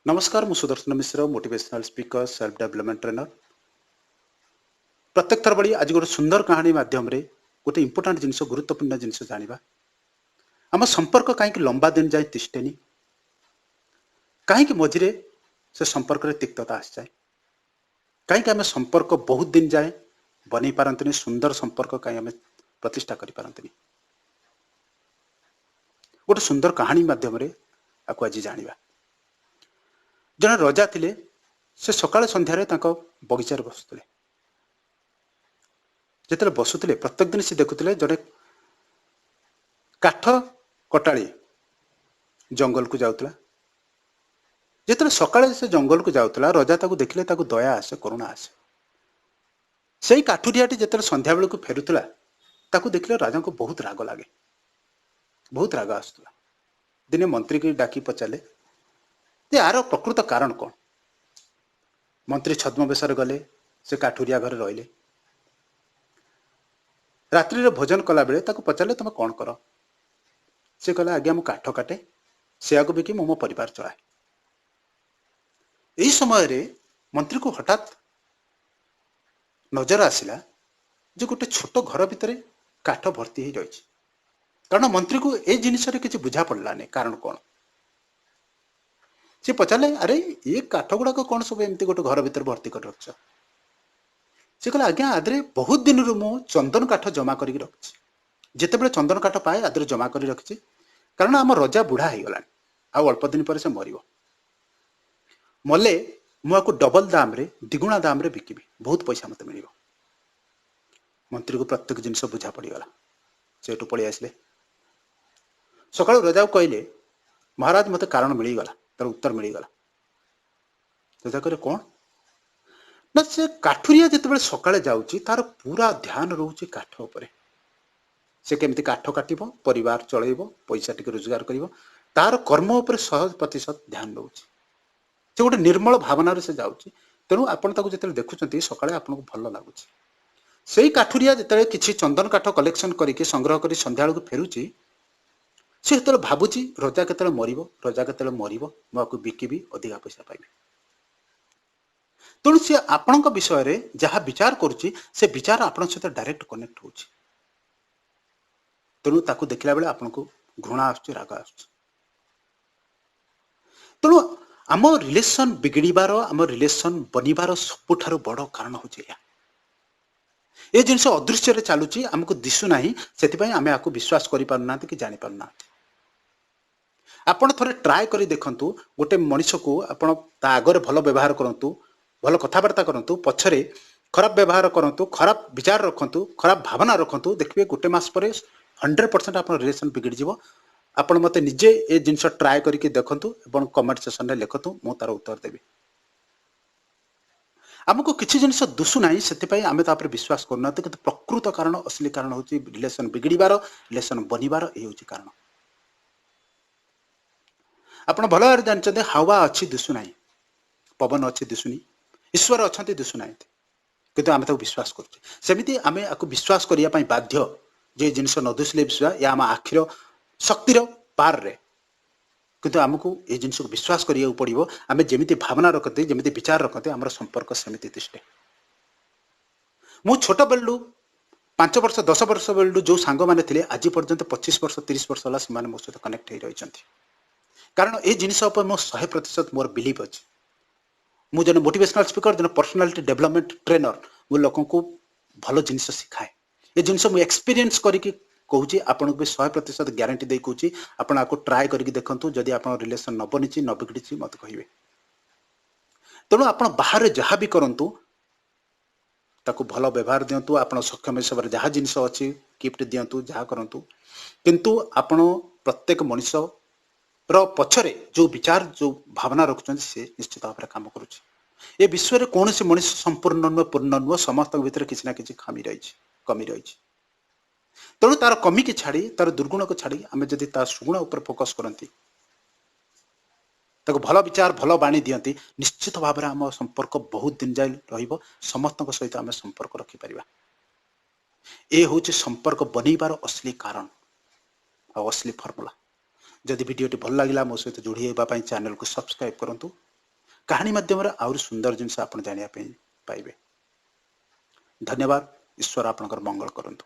नमस्कार मु Sudarshan Mishra motivational speaker self development trainer. प्रत्येक थर बड़ी आज गोटे सुंदर कहानी माध्यम रे गोटे इंपोर्टाट जिनस गुरुत्वपूर्ण जिनस जानिबा। आम संपर्क कहीं लंबा दिन जाए तिष्टेनी, कहीं मझिरे से संपर्क रे तिक्तता आस जाए, कहीं आम संपर्क बहुत दिन जाए बन पारंतनी, सुंदर संपर्क कहीं आम प्रतिष्ठा कर पारंतनी। गोटे सुंदर कहानी माध्यम रे आपको आज जानिबा। जड़े रजा थिले, से सकाଳେ संध्यारे तांको बगीचार बसुले। जिते बसुले प्रत्येक दिन से देखुले जड़े काठ कटाड़ी जंगल को जाऊला। जिते सकाळे से जंगल को जाऊला, रजा ताको देखिले, ताको दया आसे, करुणा आसे। से काठुरियाटी जिते संध्या बेल को फेरुला, ताको देखिले राजा को बहुत राग लगे, बहुत राग आसुला। दिने मंत्री की डाकी पचारे जे यार प्रकृत कारण कौन। मंत्री छद्म बेशर गले, से काठुरिया घर रहिले। रात्रि रे भोजन कला बेले ताको पचारे तुम कौन कर। से कहला आज्ञा मु काठ काटे, से आगु बिकी मो परिवार चलाए। यही समय रे मंत्री को हठात नजर आसिला जो गोटे छोट घर भितर काठ भर्ती हो रही। कारण मंत्री को ए जिनिस किसी बुझा पड़ला नहीं कारण कौन। से पचारे अरे ये काठ गुड़ाक कौन सब एमती गोटे घर भितर भर्ती कर रख। से कहला आज्ञा आदरे बहुत दिन मु चंदन काठ जमा कर रखी। जितेबाला चंदन काठ पाए आदरे जमा कर रखी, कारण आम रजा बुढ़ा हो गला, अल्प दिन पर से मर मले मुझे डबल दाम रे, द्विगुणा दाम रे बिकिबी, बहुत पैसा मत मिल। मंत्री को प्रत्येक जिनस बुझा पड़गला। से पलि आसले सका रजा को कहले महाराज मत कारण मिलगला, तार उत्तर मिलगला। रजा कहे कौन ना, से काठुरिया जिते सकाळे जाऊँगी तार पूरा ध्यान रोचे काठ उपरे। से केमती काठ काटिब, परिवार चलैब, पैसा टिके रोजगार करिब, तार कर्म उपर 100% ध्यान रोचे। से गोटे निर्मल भावनार से जाऊँगी। तेणु आपण ताको जिते देखुं सकाळे आपको भल लगुच। से काठुरिया जिते किसी चंदन काठ कलेक्शन करके संग्रह कर संध्या को फेरुची, से भावुची रजा केतले मरिब, रजा केतले मरिब, मुझे बिकिबी, अधिका पैसा पाइबी। तेणु सी आपण विषय रे जहाँ विचार करुच्ची, से विचार आपण सहित डायरेक्ट कनेक्ट हो। तेणु ताकू देखला बेले आपण को घृणा आसुची, राग आसुची। तेणु आम रिलेशन बिगड़बार, आम रिलेशन बनबार सबुठारु बड़ कारण होची ये जिनस अदृश्य रे चलुची, आमको दिशुना, से आम आपको विश्वास करि पारुना कि जानि पारुना। आपण थोड़े ट्राए करी देखंतु, गोटे मनीष को आपण ता आगरे भल व्यवहार करंतु, भल कथबार्ता करंतु, पछरे खराब व्यवहार करंतु, खराब विचार रखंतु, खराब भावना रखंतु, देखिए गोटे मास पर 100% आपण रिलेशन बिगड़ जीवो। आपण मते निजे ए जिनस ट्राए करके देखंतु एवं कमेंट सेक्शन रे लिखंतु, मु तार उत्तर देबी। आमको किसी जिनिस दुशुना, से आम तापर विश्वास करना, कि प्रकृत कारण असली कारण हूँ रिलेशन बिगड़बार, रिलेशन बनबार ये हूँ कारण। आपड़ भल भाव जानते हावा अच्छी दिशुना, पवन अच्छी दिशुनी, ईश्वर अच्छा दिशुना, किंतु आम विश्वास करमती आम आपको विश्वास करने बाध्य। जे जिनस न दुशले विश्वास या आम आखिर शक्तिर पार रे, किंतु आमको ये जिनस को विश्वास करिया पड़ो। आम जमी भावना रखते, जमी विचार रखते, आम संपर्क सेमती तिष्टे। मु छोट बेलू 5 वर्ष 10 वर्ष बेलू जो सांग मैंने थे, आज पर्यंत 25 वर्ष 30 वर्ष है से मो सहित कनेक्ट हो रही। कारण ये जिनिस मो 100% मोर बिलीव अच्छे। मुझे जन मोटिवेशनल स्पीकर, जन पर्सनालिटी डेवलपमेंट ट्रेनर, मु लोक को भल जिनिस शिखाए। ये जिनिस मुझे एक्सपीरियंस करके कहूँ, आपको भी 100% ग्यारंटी दे कहूँ, आपड़ आपको ट्राए करके देखूँ। जदि आप रिलेशन न बनी न बिगड़ी मत कहे। तेणु आप बाहर जहाँ भी करूँ ताकू भल व्यवहार दिंतु, आप सक्षम हिसाब से जहाँ जिनस अच्छी गिफ्ट दिंतु, जहाँ करूँ, किंतु आपण प्रत्येक मनीष पछरे जो विचार जो भावना रखुच्च से निश्चित भाव में काम करुच्च। ये विश्व में कौन से मनीष संपूर्ण नुह, पूर्ण नुह, समस्त भीतर किसी ना किसी खामी रही, कमी रही। तेणु तार कमी की छाड़ी, तार दुर्गुण को छाड़ी आम जदि तार सुगुण उपर फोकस करती, भल विचार भल बाणी दियंती, निश्चित भाव में आम संपर्क बहुत दिन जाए रहिबो। समस्त सहित आम संपर्क रखिपर। ये हूँ संपर्क बनईबार असली कारण और असली फर्मुला। जदि वीडियो भल लगा मो सहित जोड़ी होगापी चैनल को सब्सक्राइब करूँ। कहानी माध्यम आउर सुंदर जिनस आप जाना पाइबे। धन्यवाद। ईश्वर आपनकर मंगल करंतु।